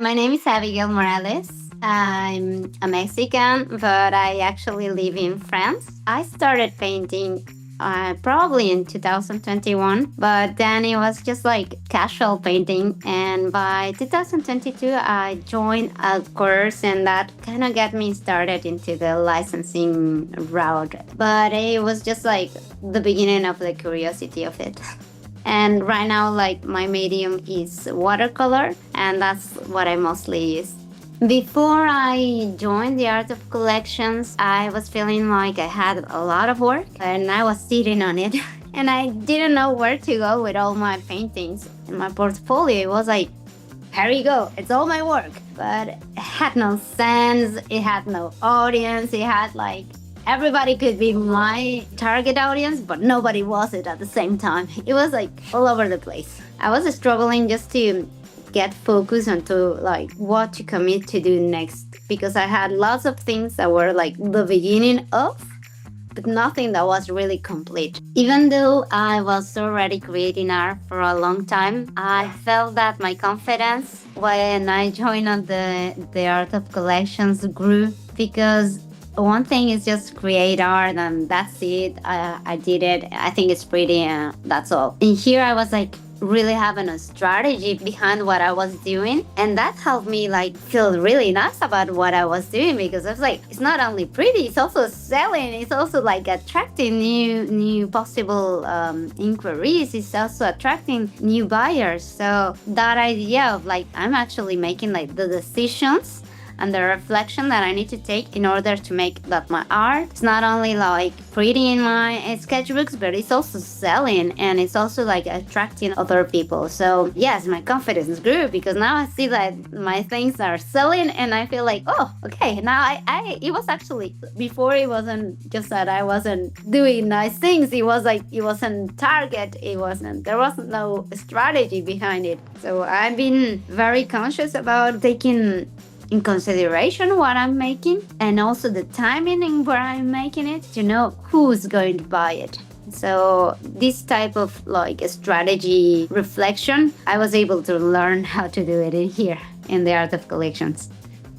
My name is Abigail Morales. I'm a Mexican, but I actually live in France. I started painting probably in 2021, but then it was just like casual painting. And by 2022, I joined a course, and that kind of got me started into the licensing route. But it was just like the beginning of the curiosity of it. And right now, like my medium is watercolor, and that's what I mostly use. Before I joined the art of collections, I was feeling like I had a lot of work and I was sitting on it. And I didn't know where to go with all my paintings in my portfolio. It was like, here you go, it's all my work. But it had no sense, it had no audience, it had like everybody could be my target audience, but nobody was it at the same time. It was like all over the place. I was struggling just to get focused onto like what to commit to do next because I had lots of things that were like the beginning of, but nothing that was really complete. Even though I was already creating art for a long time, I felt that my confidence when I joined on the art of collections grew because one thing is just create art and that's it. I did it. I think it's pretty. That's all. And here I was like really having a strategy behind what I was doing, and that helped me like feel really nice about what I was doing because I was like, it's not only pretty, it's also selling. It's also like attracting new possible inquiries. It's also attracting new buyers. So that idea of like I'm actually making like the decisions and the reflection that I need to take in order to make that my art. It's not only like pretty in my sketchbooks, but it's also selling and it's also like attracting other people. So yes, my confidence grew because now I see that my things are selling and I feel like, oh, okay, now I it was actually before it wasn't just that I wasn't doing nice things. It was like it wasn't target. There wasn't no strategy behind it. So I've been very conscious about taking in consideration what I'm making and also the timing in where I'm making it to know who's going to buy it. So this type of like a strategy reflection, I was able to learn how to do it in here in the art of collections.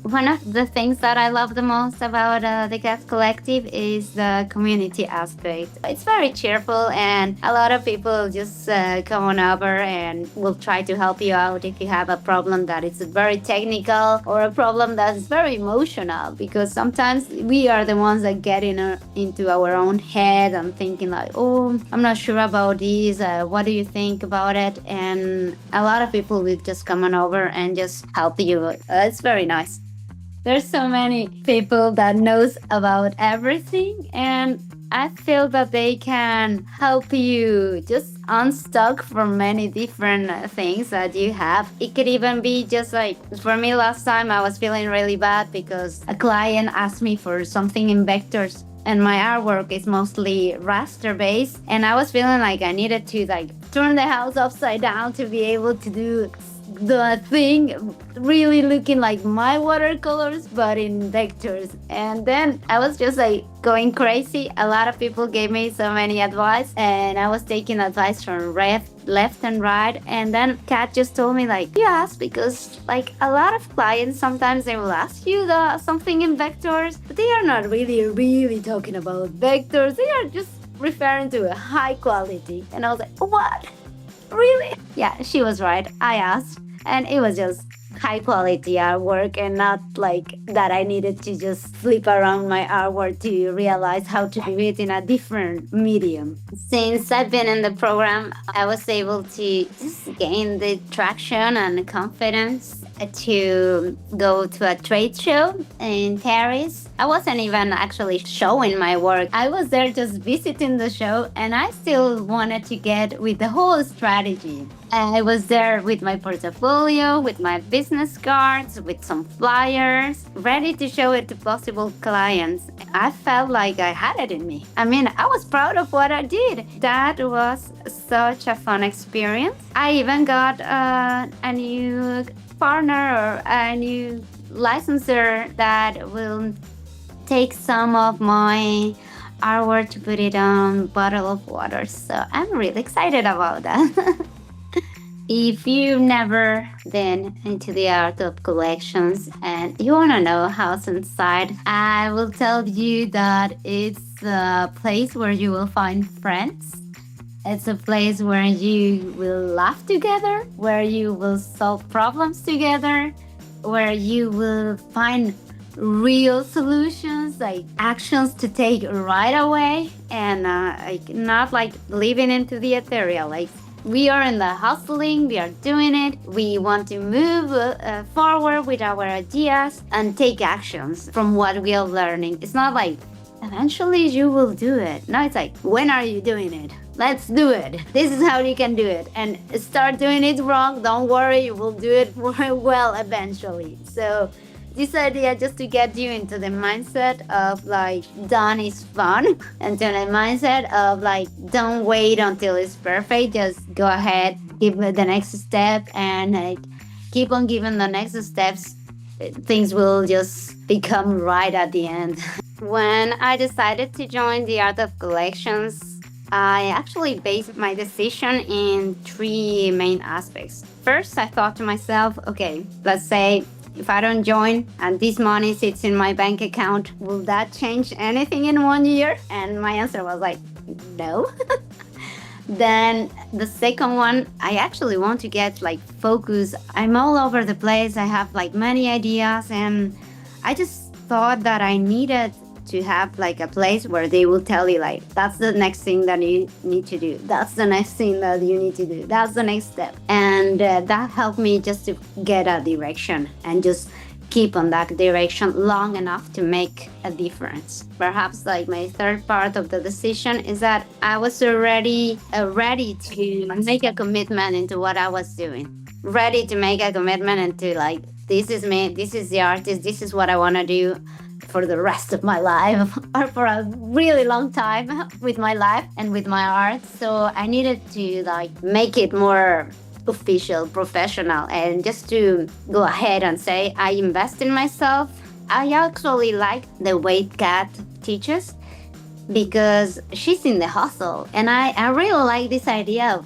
One of the things that I love the most about the Cat Collective is the community aspect. It's very cheerful, and a lot of people just come on over and will try to help you out if you have a problem that is very technical or a problem that's very emotional. Because sometimes we are the ones that get into our own head and thinking like, oh, I'm not sure about this. What do you think about it? And a lot of people will just come on over and just help you. It's very nice. There's so many people that knows about everything, and I feel that they can help you just unstuck from many different things that you have. It could even be just like for me last time I was feeling really bad because a client asked me for something in vectors and my artwork is mostly raster based, and I was feeling like I needed to like turn the house upside down to be able to do the thing really looking like my watercolors but in vectors. And then I was just like going crazy. A lot of people gave me so many advice and I was taking advice from left and right. And then Kat just told me like, you ask because like a lot of clients sometimes they will ask you something in vectors, but they are not really talking about vectors. They are just referring to a high quality. And I was like, what? Really? Yeah, she was right. I asked, and it was just high quality artwork and not like that I needed to just flip around my artwork to realize how to do it in a different medium. Since I've been in the program, I was able to just gain the traction and confidence to go to a trade show in Paris. I wasn't even actually showing my work. I was there just visiting the show and I still wanted to get with the whole strategy. I was there with my portfolio, with my business cards, with some flyers, ready to show it to possible clients. I felt like I had it in me. I mean, I was proud of what I did. That was such a fun experience. I even got a new partner or a new licensor that will take some of my artwork to put it on bottle of water. So I'm really excited about that. If you've never been into the art of collections and you want to know how's inside, I will tell you that it's a place where you will find friends. It's a place where you will laugh together, where you will solve problems together, where you will find real solutions, like actions to take right away, and like not like living into the ethereal. Like we are in the hustling, we are doing it. We want to move forward with our ideas and take actions from what we are learning. It's not like eventually you will do it. No, it's like, when are you doing it? Let's do it. This is how you can do it. And start doing it wrong. Don't worry, you will do it well eventually. So this idea just to get you into the mindset of like done is fun and to the mindset of like don't wait until it's perfect, just go ahead, give it the next step, and like keep on giving the next steps. Things will just become right at the end. When I decided to join the art of collections, I actually based my decision in three main aspects. First, I thought to myself, okay, let's say if I don't join and this money sits in my bank account, will that change anything in 1 year? And my answer was like, no. Then the second one, I actually want to get like focus. I'm all over the place. I have like many ideas, and I just thought that I needed to have like a place where they will tell you like that's the next thing that you need to do, that's the next thing that you need to do, that's the next step. And that helped me just to get a direction and just keep on that direction long enough to make a difference. Perhaps like my third part of the decision is that I was already ready to make a commitment into what I was doing, ready to make a commitment into like, this is me, this is the artist, this is what I want to do for the rest of my life or for a really long time with my life and with my art. So I needed to like make it more official, professional, and just to go ahead and say I invest in myself. I actually like the way Kat teaches because she's in the hustle, and I really like this idea of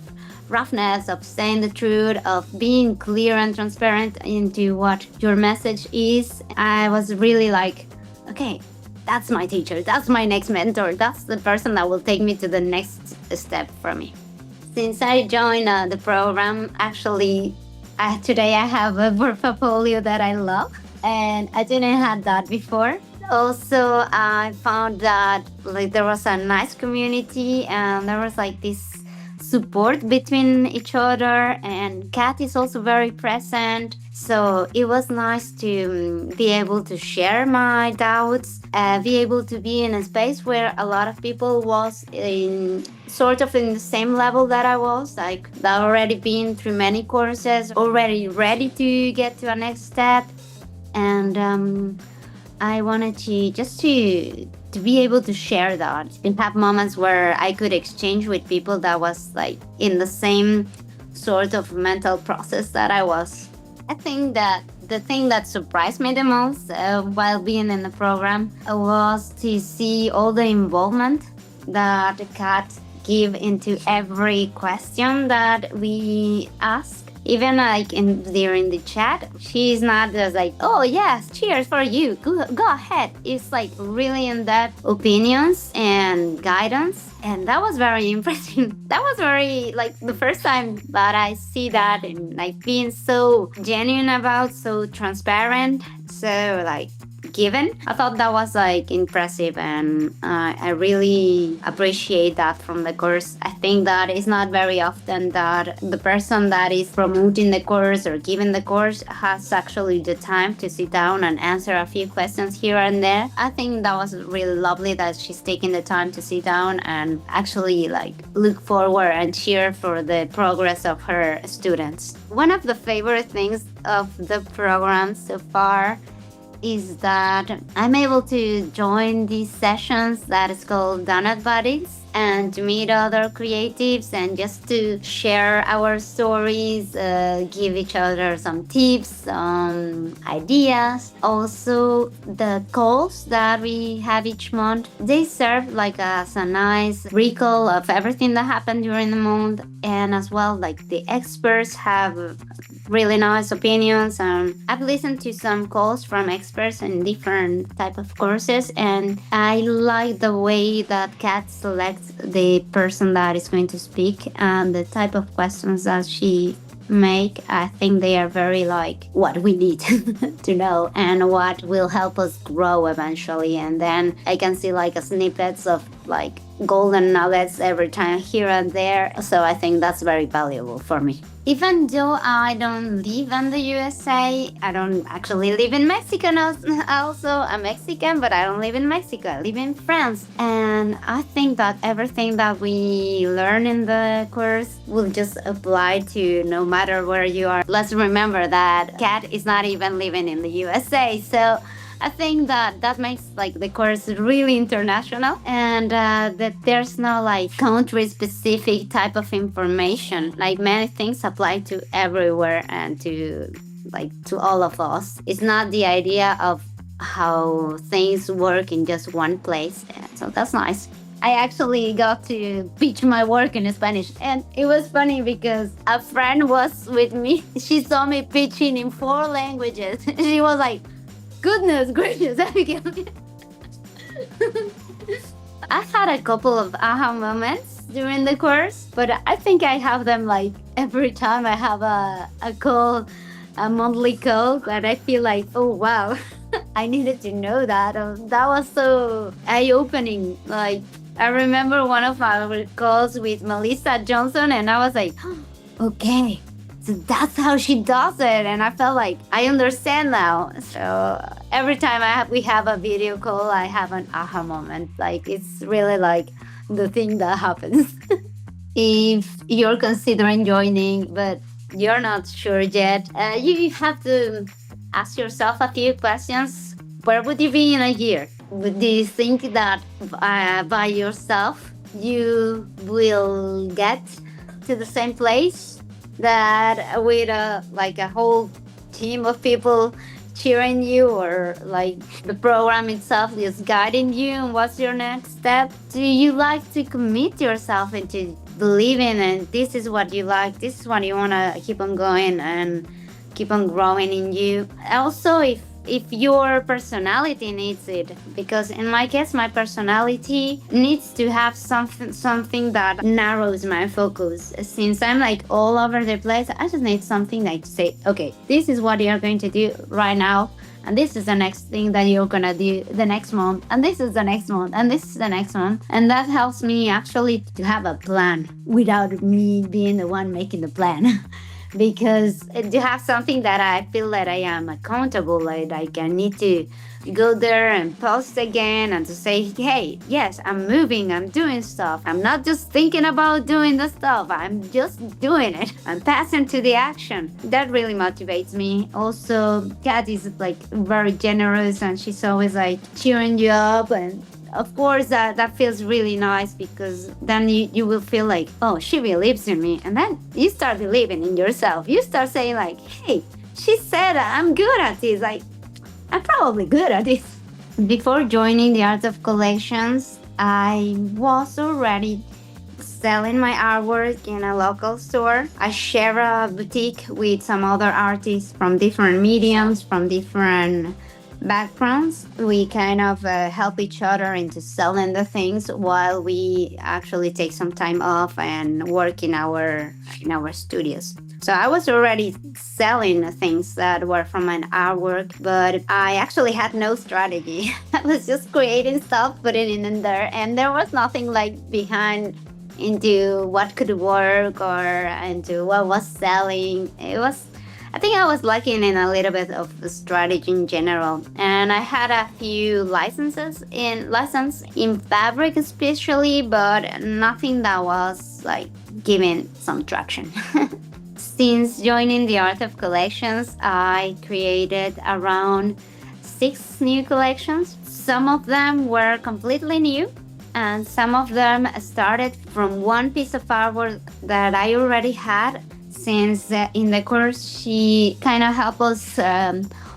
roughness, of saying the truth, of being clear and transparent into what your message is. I was really like, okay, that's my teacher, that's my next mentor, that's the person that will take me to the next step for me. Since I joined the program, actually, today I have a portfolio that I love, and I didn't have that before. Also, I found that like there was a nice community, and there was like this support between each other, and Kat is also very present. So it was nice to be able to share my doubts, be able to be in a space where a lot of people was in sort of in the same level that I was, like that already been through many courses, already ready to get to a next step. And I wanted to just to be able to share that and have moments where I could exchange with people that was like in the same sort of mental process that I was. I think that the thing that surprised me the most while being in the program was to see all the involvement that Kat give into every question that we ask. Even like during the chat, she's not just like, oh yes, cheers for you, go ahead. It's like really in-depth opinions and guidance, and that was very impressive. That was very like the first time that I see that, and like being so genuine about, so transparent, so like given. I thought that was like impressive, and I really appreciate that from the course. I think that it's not very often that the person that is promoting the course or giving the course has actually the time to sit down and answer a few questions here and there. I think that was really lovely that she's taking the time to sit down and actually like look forward and cheer for the progress of her students. One of the favorite things of the program so far is that I'm able to join these sessions that is called Donut Buddies. and to meet other creatives and just to share our stories, give each other some tips, some ideas. Also, the calls that we have each month, they serve like as a nice recall of everything that happened during the month, and as well like the experts have really nice opinions. I've listened to some calls from experts in different type of courses, and I like the way that Kat selects the person that is going to speak and the type of questions that she make. I think they are very like what we need to know and what will help us grow eventually. And then I can see like a snippets of like golden nuggets every time here and there. So I think that's very valuable for me. Even though I don't live in the USA, I don't actually live in Mexico also. I'm Mexican, but I don't live in Mexico. I live in France. And I think that everything that we learn in the course will just apply to no matter where you are. Let's remember that Kat is not even living in the USA. So I think that makes like the course really international, and that there's no like country specific type of information. Like many things apply to everywhere and to all of us. It's not the idea of how things work in just one place. So that's nice. I actually got to pitch my work in Spanish, and it was funny because a friend was with me. She saw me pitching in 4 languages. She was like, goodness gracious, Abigail. I had a couple of aha moments during the course, but I think I have them like every time I have a call, a monthly call, that I feel like, oh wow, I needed to know that. That was so eye-opening. Like, I remember one of our calls with Melissa Johnson, and I was like, okay, so that's how she does it, and I felt like I understand now. So every time we have a video call, I have an aha moment. Like, it's really like the thing that happens. If you're considering joining, but you're not sure yet, you have to ask yourself a few questions. Where would you be in a year? Do you think that by yourself you will get to the same place, that with like a whole team of people cheering you, or like the program itself is guiding you and what's your next step? Do you like to commit yourself into believing and this is what you like, this is what you want to keep on going and keep on growing in you? Also, if your personality needs it, because in my case my personality needs to have something that narrows my focus. Since I'm like all over the place, I just need something like to say, okay, this is what you're going to do right now, and this is the next thing that you're gonna do the next month, and this is the next month, and this is the next one. And that helps me actually to have a plan without me being the one making the plan. Because to have something that I feel that I am accountable, like I need to go there and post again and to say, hey, yes, I'm moving, I'm doing stuff. I'm not just thinking about doing the stuff, I'm just doing it. I'm passing to the action. That really motivates me. Also, Kat is like very generous, and she's always like cheering you up, and of course that feels really nice, because then you will feel like, oh, she believes in me, and then you start believing in yourself. You start saying like, hey, she said I'm good at this, like I'm probably good at this. Before joining the Art of Collections, I was already selling my artwork in a local store. I share a boutique with some other artists from different mediums, from different backgrounds. We kind of help each other into selling the things while we actually take some time off and work in our studios. So I was already selling things that were from my artwork, but I actually had no strategy. I was just creating stuff, putting it in there, and there was nothing like behind into what could work or into what was selling. I think I was lacking in a little bit of strategy in general, and I had a few license in fabric especially, but nothing that was like giving some traction. Since joining the Art of Collections, I created around 6 new collections. Some of them were completely new, and some of them started from one piece of artwork that I already had. Since in the course she kind of helped us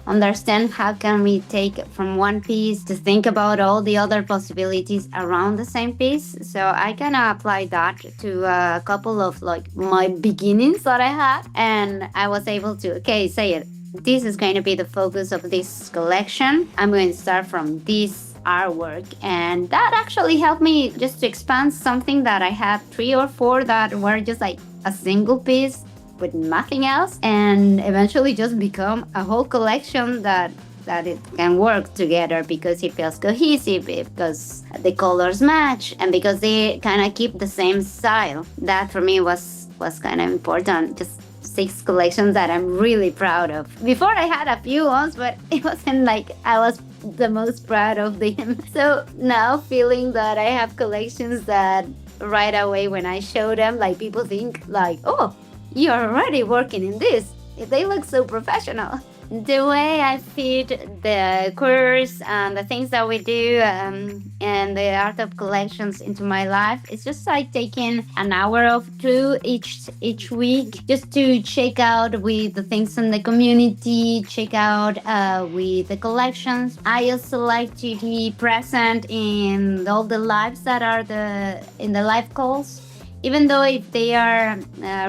understand how can we take from one piece to think about all the other possibilities around the same piece. So I kind of applied that to a couple of like my beginnings that I had, and I was able to say it. This is going to be the focus of this collection. I'm going to start from this artwork, and that actually helped me just to expand something that I had 3 or 4 that were just like a single piece with nothing else, and eventually just become a whole collection that it can work together because it feels cohesive, because the colors match, and because they kind of keep the same style. That for me was kind of important. Just 6 collections that I'm really proud of. Before I had a few ones, but it wasn't like I was the most proud of them. So now feeling that I have collections that right away when I show them, like people think like, oh, you're already working in this. They look so professional. The way I fit the course and the things that we do and the art of collections into my life, it's just like taking an hour or 2 each week just to check out with the things in the community, check out with the collections. I also like to be present in all the lives that are in the live calls. Even though if they are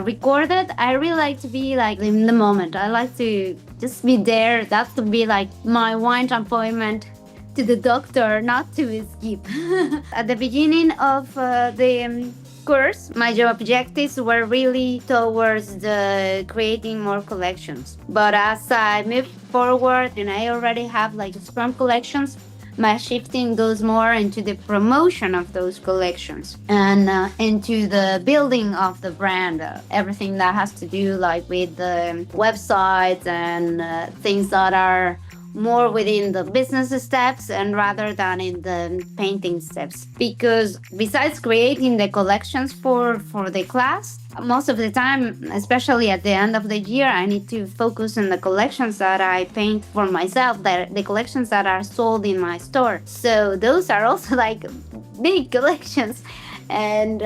recorded, I really like to be like in the moment. I like to just be there. That's to be like my one appointment to the doctor, not to skip. At the beginning of the course, my job objectives were really towards the creating more collections. But as I move forward and I already have like Scrum collections, my shifting goes more into the promotion of those collections and into the building of the brand, everything that has to do like with the websites and things that are more within the business steps and rather than in the painting steps. Because besides creating the collections for the class, most of the time, especially at the end of the year, I need to focus on the collections that I paint for myself, the collections that are sold in my store. So those are also like big collections. And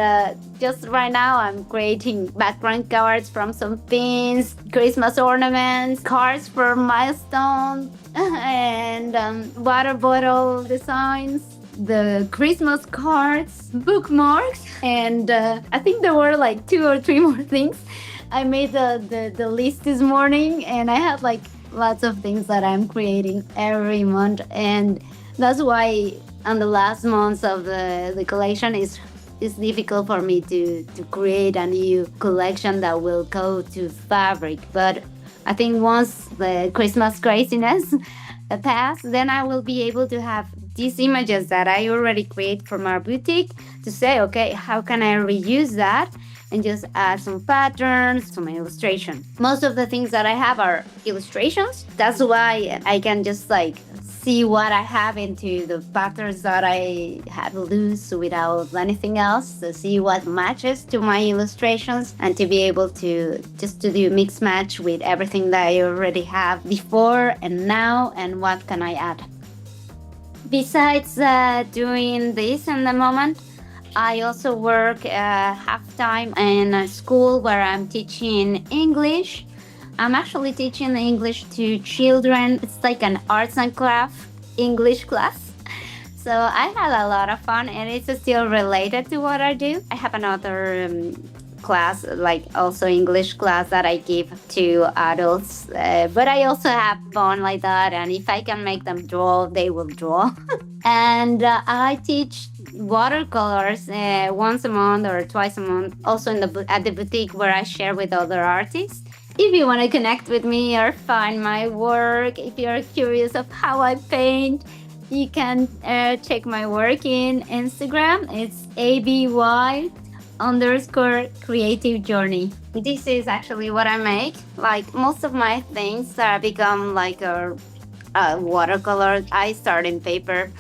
just right now I'm creating background cards from some pins, Christmas ornaments, cards for milestones, and water bottle designs, the Christmas cards, bookmarks, and I think there were like 2 or 3 more things. I made the list this morning, and I had like lots of things that I'm creating every month, and that's why on the last months of the collection it's difficult for me to create a new collection that will go to fabric. But I think once the Christmas craziness pass, then I will be able to have these images that I already create from our boutique to say, okay, how can I reuse that and just add some patterns, some illustration. Most of the things that I have are illustrations. That's why I can just like see what I have into the patterns that I have loose without anything else, to see what matches to my illustrations and to be able to just to do mix match with everything that I already have before and now, and what can I add. Besides doing this in the moment, I also work half-time in a school where I'm teaching English. I'm actually teaching English to children. It's like an arts and craft English class. So I had a lot of fun, and it's still related to what I do. I have another class, like also English class that I give to adults. But I also have fun like that, and if I can make them draw, they will draw. And I teach watercolors once a month or twice a month, also at the boutique where I share with other artists. If you want to connect with me or find my work, if you're curious of how I paint, you can check my work in Instagram. It's ABY_creative journey. This is actually what I make. Like most of my things become like a watercolor. I start in paper.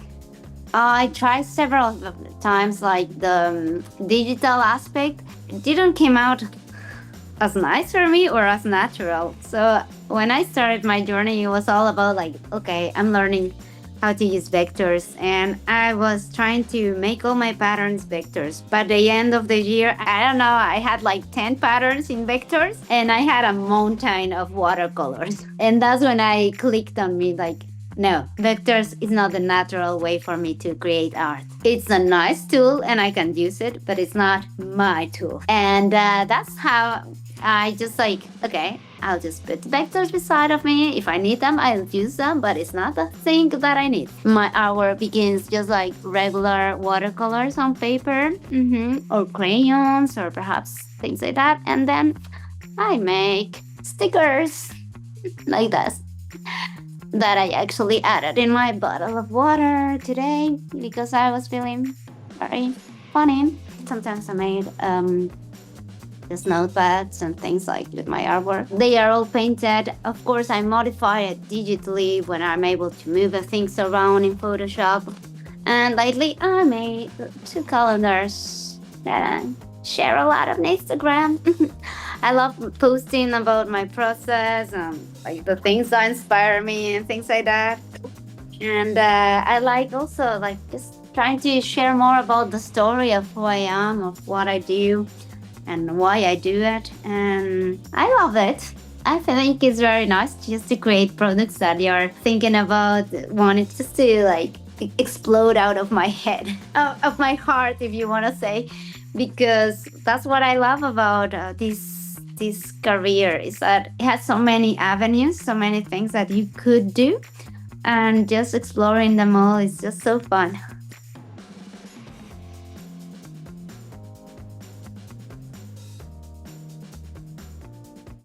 I tried several times like the digital aspect. It didn't come out as nice for me or as natural. So when I started my journey, it was all about like, okay, I'm learning how to use vectors, and I was trying to make all my patterns vectors. By the end of the year, I don't know, I had like 10 patterns in vectors, and I had a mountain of watercolors. And that's when I clicked on me like, no, vectors is not the natural way for me to create art. It's a nice tool and I can use it, but it's not my tool. And that's how I just like, okay, I'll just put vectors beside of me. If I need them, I'll use them, but it's not the thing that I need. My hour begins just like regular watercolors on paper, or crayons, or perhaps things like that. And then I make stickers like this that I actually added in my bottle of water today because I was feeling very funny. Sometimes I made just notepads and things like with my artwork. They are all painted. Of course, I modify it digitally when I'm able to move the things around in Photoshop. And lately, I made 2 calendars that I share a lot on Instagram. I love posting about my process, like the things that inspire me and things like that. And I like also like just trying to share more about the story of who I am, of what I do, and why I do it. And I love it. I think it's very nice just to create products that you're thinking about, wanting just to like explode out of my head, of my heart, if you want to say, because that's what I love about this career is that it has so many avenues, so many things that you could do, and just exploring them all is just so fun.